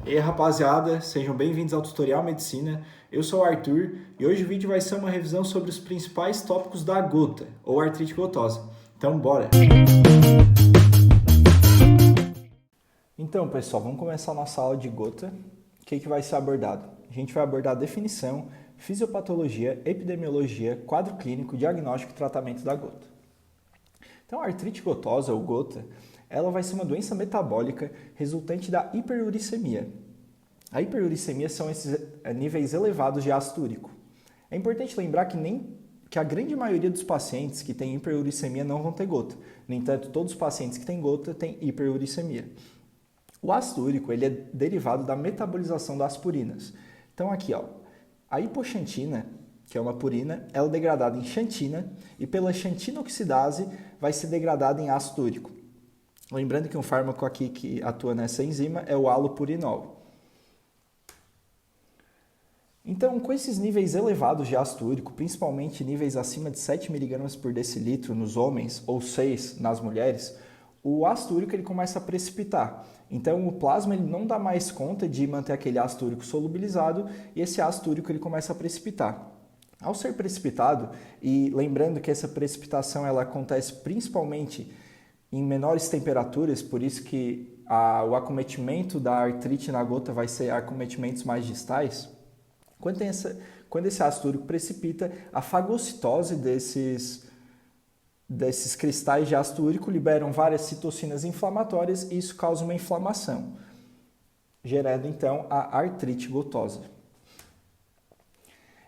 E aí, rapaziada, sejam bem-vindos ao Tutorial Medicina. Eu sou o Arthur e hoje o vídeo vai ser uma revisão sobre os principais tópicos da gota, ou artrite gotosa. Então, bora! Então, pessoal, vamos começar a nossa aula de gota. O que vai ser abordado? A gente vai abordar a definição, fisiopatologia, epidemiologia, quadro clínico, diagnóstico e tratamento da gota. Então, a artrite gotosa, ou gota, ela vai ser uma doença metabólica resultante da hiperuricemia. A hiperuricemia são esses níveis elevados de ácido úrico. É importante lembrar que a grande maioria dos pacientes que têm hiperuricemia não vão ter gota. No entanto, todos os pacientes que têm gota têm hiperuricemia. O ácido úrico ele é derivado da metabolização das purinas. Então aqui, a hipoxantina, que é uma purina, ela é degradada em xantina e pela xantina oxidase vai ser degradada em ácido úrico. Lembrando que um fármaco aqui que atua nessa enzima é o halopurinol. Então, com esses níveis elevados de ácido úrico, principalmente níveis acima de 7 mg por decilitro nos homens ou 6 nas mulheres, o ácido úrico ele começa a precipitar. Então, o plasma ele não dá mais conta de manter aquele ácido úrico solubilizado e esse ácido úrico ele começa a precipitar. Ao ser precipitado, e lembrando que essa precipitação ela acontece principalmente em menores temperaturas, por isso que o acometimento da artrite na gota vai ser acometimentos mais distais. Quando esse ácido úrico precipita, a fagocitose desses cristais de ácido úrico liberam várias citocinas inflamatórias e isso causa uma inflamação, gerando então a artrite gotosa.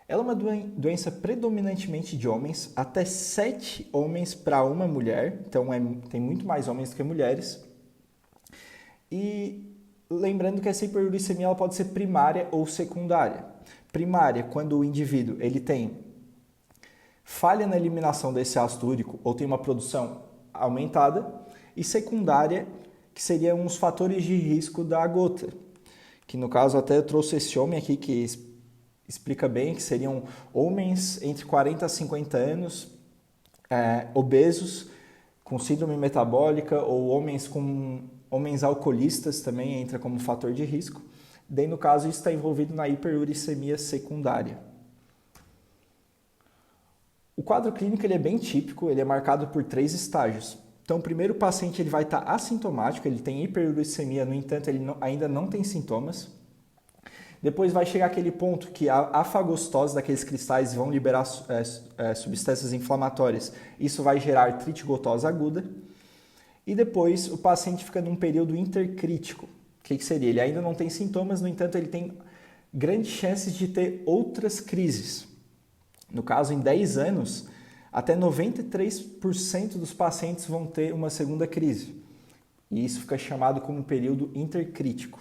Ela é uma doença predominantemente de homens, até 7 homens para uma mulher, então tem muito mais homens do que mulheres. E lembrando que essa hiperuricemia ela pode ser primária ou secundária. Primária, quando o indivíduo ele tem falha na eliminação desse ácido úrico ou tem uma produção aumentada, e secundária, que seriam os fatores de risco da gota, que no caso até eu trouxe esse homem aqui que explica bem, que seriam homens entre 40 a 50 anos, obesos, com síndrome metabólica, ou homens alcoolistas também entra como fator de risco. Daí, no caso, isso está envolvido na hiperuricemia secundária. O quadro clínico ele é bem típico, ele é marcado por 3 estágios. Então, o primeiro paciente ele vai estar assintomático, ele tem hiperuricemia, no entanto, ele ainda não tem sintomas. Depois vai chegar aquele ponto que a fagocitose daqueles cristais vão liberar substâncias inflamatórias. Isso vai gerar artrite gotosa aguda. E depois o paciente fica num período intercrítico. O que seria? Ele ainda não tem sintomas, no entanto, ele tem grandes chances de ter outras crises. No caso, em 10 anos, até 93% dos pacientes vão ter uma segunda crise. E isso fica chamado como período intercrítico.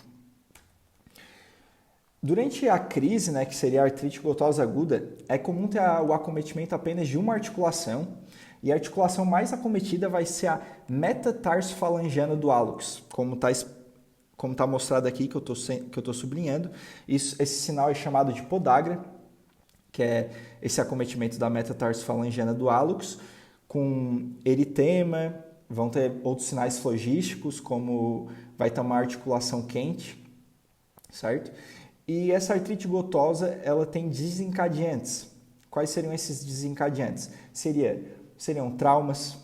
Durante a crise, que seria a artrite gotosa aguda, é comum ter o acometimento apenas de uma articulação, e a articulação mais acometida vai ser a metatarsofalangiana do hálux, como está mostrado aqui, que eu estou sublinhando. Esse sinal é chamado de podagra, que é esse acometimento da metatarsofalangiana do hálux, com eritema, vão ter outros sinais flogísticos, como vai ter uma articulação quente, certo? E essa artrite gotosa, ela tem desencadeantes. Quais seriam esses desencadeantes? Seriam traumas,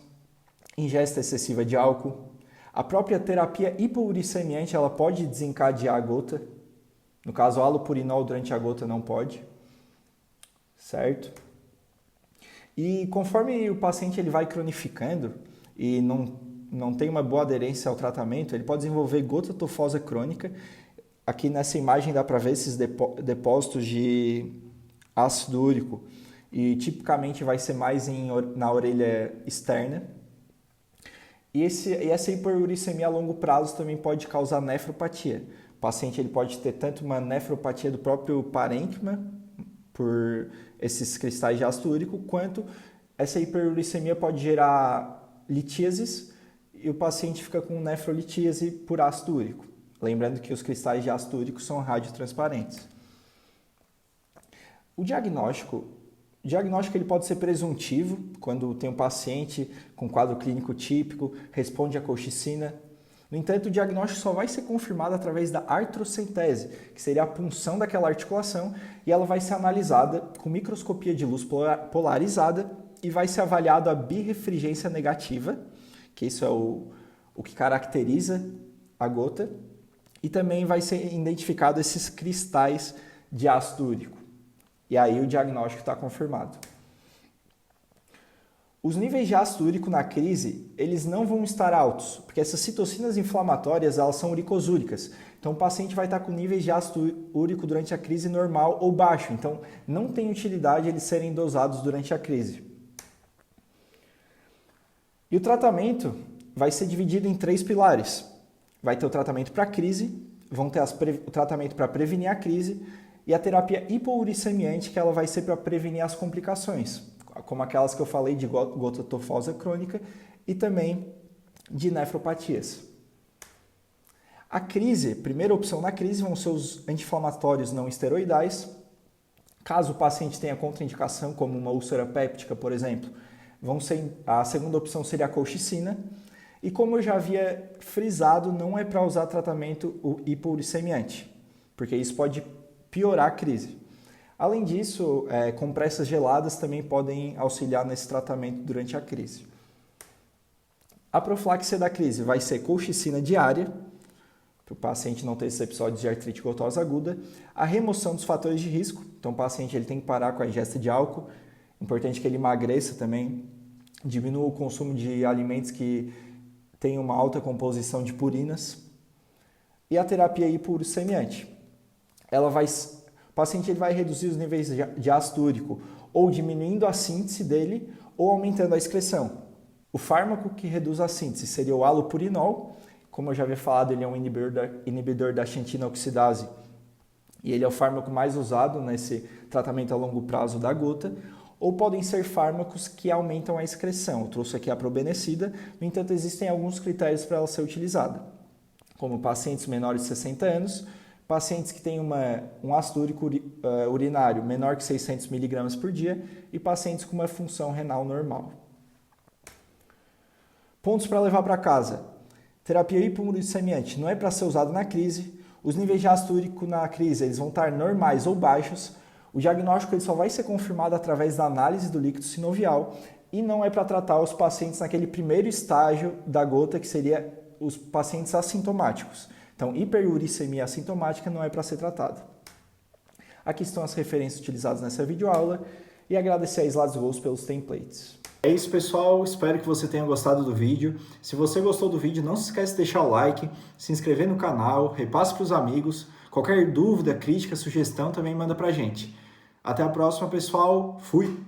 ingesta excessiva de álcool, a própria terapia hipouricemiante, ela pode desencadear a gota. No caso, o halopurinol durante a gota não pode, certo? E conforme o paciente ele vai cronificando e não tem uma boa aderência ao tratamento, ele pode desenvolver gota tofosa crônica. Aqui nessa imagem dá para ver esses depósitos de ácido úrico e tipicamente vai ser mais na orelha externa. E essa hiperuricemia a longo prazo também pode causar nefropatia. O paciente ele pode ter tanto uma nefropatia do próprio parênquima, por esses cristais de ácido úrico, quanto essa hiperuricemia pode gerar litíases e o paciente fica com nefrolitíase por ácido úrico. Lembrando que os cristais de ácido úrico são radiotransparentes. O diagnóstico ele pode ser presuntivo, quando tem um paciente com quadro clínico típico, responde à colchicina, No entanto, o diagnóstico só vai ser confirmado através da artrocentese, que seria a punção daquela articulação, e ela vai ser analisada com microscopia de luz polarizada e vai ser avaliado a birrefringência negativa, que isso é o que caracteriza a gota, e também vai ser identificado esses cristais de ácido úrico. E aí o diagnóstico está confirmado. Os níveis de ácido úrico na crise, eles não vão estar altos, porque essas citocinas inflamatórias, elas são uricosúricas. Então, o paciente vai estar com níveis de ácido úrico durante a crise normal ou baixo. Então, não tem utilidade eles serem dosados durante a crise. E o tratamento vai ser dividido em 3 pilares. Vai ter o tratamento para a crise, vão ter o tratamento para prevenir a crise e a terapia hipouricemiante, que ela vai ser para prevenir as complicações, como aquelas que eu falei de gota tofosa crônica e também de nefropatias. A crise, primeira opção na crise vão ser os anti-inflamatórios não esteroidais. Caso o paciente tenha contraindicação, como uma úlcera péptica, por exemplo, a segunda opção seria a colchicina. E como eu já havia frisado, não é para usar tratamento hipouricemiante, porque isso pode piorar a crise. Além disso, compressas geladas também podem auxiliar nesse tratamento durante a crise. A profilaxia da crise vai ser colchicina diária, para o paciente não ter esses episódios de artrite gotosa aguda. A remoção dos fatores de risco, então o paciente ele tem que parar com a ingesta de álcool. Importante que ele emagreça também, diminua o consumo de alimentos que têm uma alta composição de purinas. E a terapia hipouricemiante, o paciente ele vai reduzir os níveis de ácido úrico ou diminuindo a síntese dele ou aumentando a excreção. O fármaco que reduz a síntese seria o allopurinol. Como eu já havia falado, ele é um inibidor da xantina oxidase e ele é o fármaco mais usado nesse tratamento a longo prazo da gota. Ou podem ser fármacos que aumentam a excreção. Eu trouxe aqui a probenecida, no entanto, existem alguns critérios para ela ser utilizada, como pacientes menores de 60 anos, pacientes que têm um ácido úrico urinário menor que 600 mg por dia e pacientes com uma função renal normal. Pontos para levar para casa. Terapia hipouricemiante não é para ser usado na crise. Os níveis de ácido úrico na crise eles vão estar normais ou baixos. O diagnóstico ele só vai ser confirmado através da análise do líquido sinovial e não é para tratar os pacientes naquele primeiro estágio da gota, que seria os pacientes assintomáticos. Então, hiperuricemia assintomática não é para ser tratada. Aqui estão as referências utilizadas nessa videoaula e agradecer a Slads Goals pelos templates. É isso, pessoal. Espero que você tenha gostado do vídeo. Se você gostou do vídeo, não se esqueça de deixar o like, se inscrever no canal, repasse para os amigos. Qualquer dúvida, crítica, sugestão também manda para a gente. Até a próxima, pessoal. Fui!